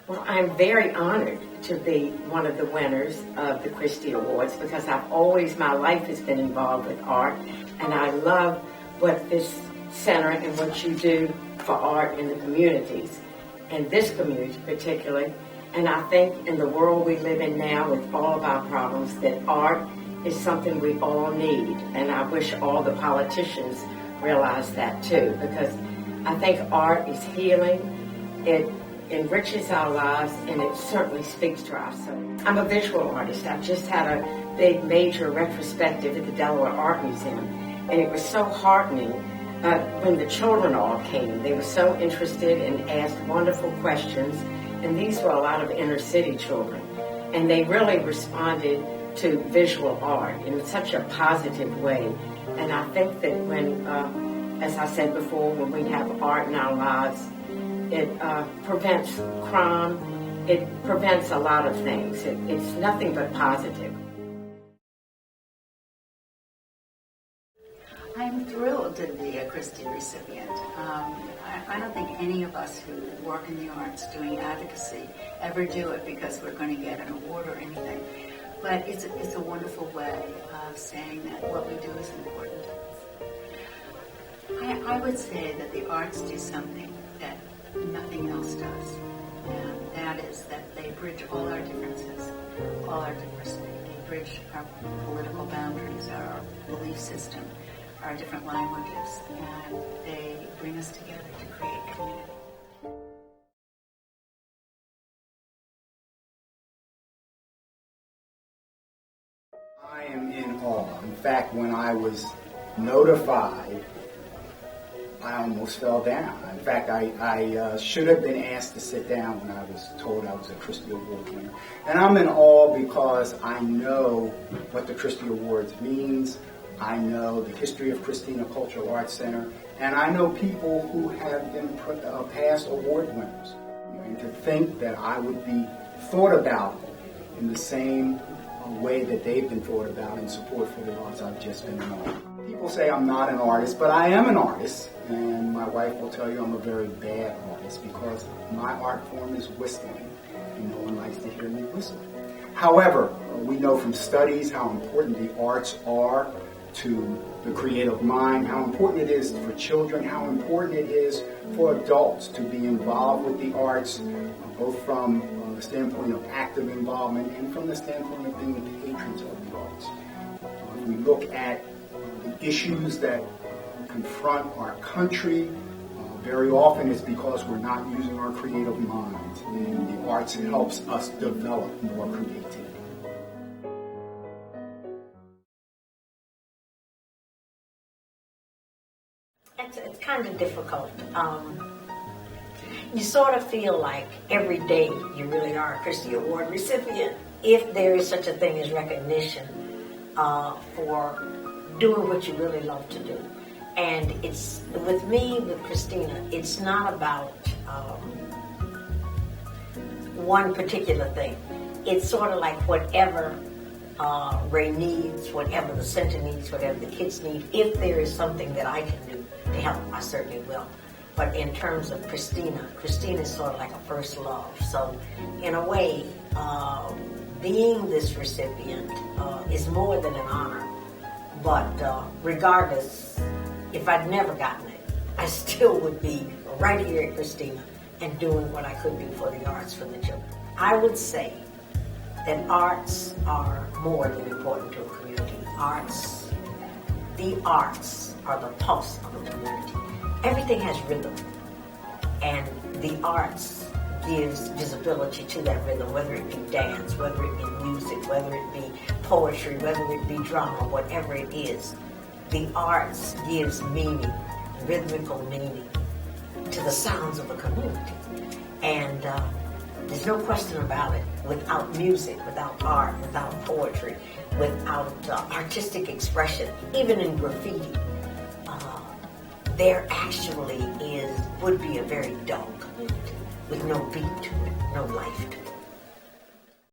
Well, I'm very honored to be one of the winners of the Christi Awards because my life has been involved with art, and I love what this center and what you do for art in the communities, and this community particularly. And I think in the world we live in now with all of our problems that art is something we all need, and I wish all the politicians realize that too, because I think art is healing. It enriches our lives, and it certainly speaks to our soul. I'm a visual artist. I've just had a big major retrospective at the Delaware Art Museum, and it was so heartening when the children all came. They were so interested and asked wonderful questions, and these were a lot of inner city children, and they really responded to visual art in such a positive way. And I think that when, as I said before, when we have art in our lives, it prevents crime. It prevents a lot of things. It's nothing but positive. I'm thrilled to be a Christi recipient. I don't think any of us who work in the arts doing advocacy ever do it because we're going to get an award or anything. But it's a wonderful way of saying that what we do is important. I would say that the arts do something that nothing else does, and that is that they bridge all our differences, all our diversity. They bridge our political boundaries, our belief system, our different languages, and they bring us together to create community. I am in awe. In fact, when I was notified, I almost fell down. In fact, I should have been asked to sit down when I was told I was a Christi Award winner. And I'm in awe because I know what the Christi Awards means. I know the history of Christina Cultural Arts Center, and I know people who have been past award winners. And to think that I would be thought about in the same way that they've been thought about in support for the arts, I've just been in awe. People say I'm not an artist, but I am an artist, and my wife will tell you I'm a very bad artist because my art form is whistling, and no one likes to hear me whistle. However, we know from studies how important the arts are to the creative mind, how important it is for children, how important it is for adults to be involved with the arts, both from the standpoint of active involvement and from the standpoint of being the patrons of the arts. We look at the issues that confront our country. Very often it's because we're not using our creative minds, and the arts helps us develop more creativity. It's kind of difficult. You sort of feel like every day you really are a Christi Award recipient, if there is such a thing as recognition for doing what you really love to do. And it's, with me, with Christina, it's not about one particular thing. It's sort of like whatever Ray needs, whatever the center needs, whatever the kids need. If there is something that I can do to help, I certainly will. But in terms of Christina is sort of like a first love. So in a way, being this recipient is more than an honor. But regardless, if I'd never gotten it, I still would be right here at Christina and doing what I could do for the arts for the children. I would say that arts are more than important to a community. The arts are the pulse of a community. Everything has rhythm, and the arts gives visibility to that rhythm, whether it be dance, whether it be music, whether it be poetry, whether it be drama, whatever it is. The arts gives meaning, rhythmical meaning, to the sounds of a community. And there's no question about it. Without music, without art, without poetry, without artistic expression, even in graffiti, there actually would be a very dull community with no beat to it, no life to it.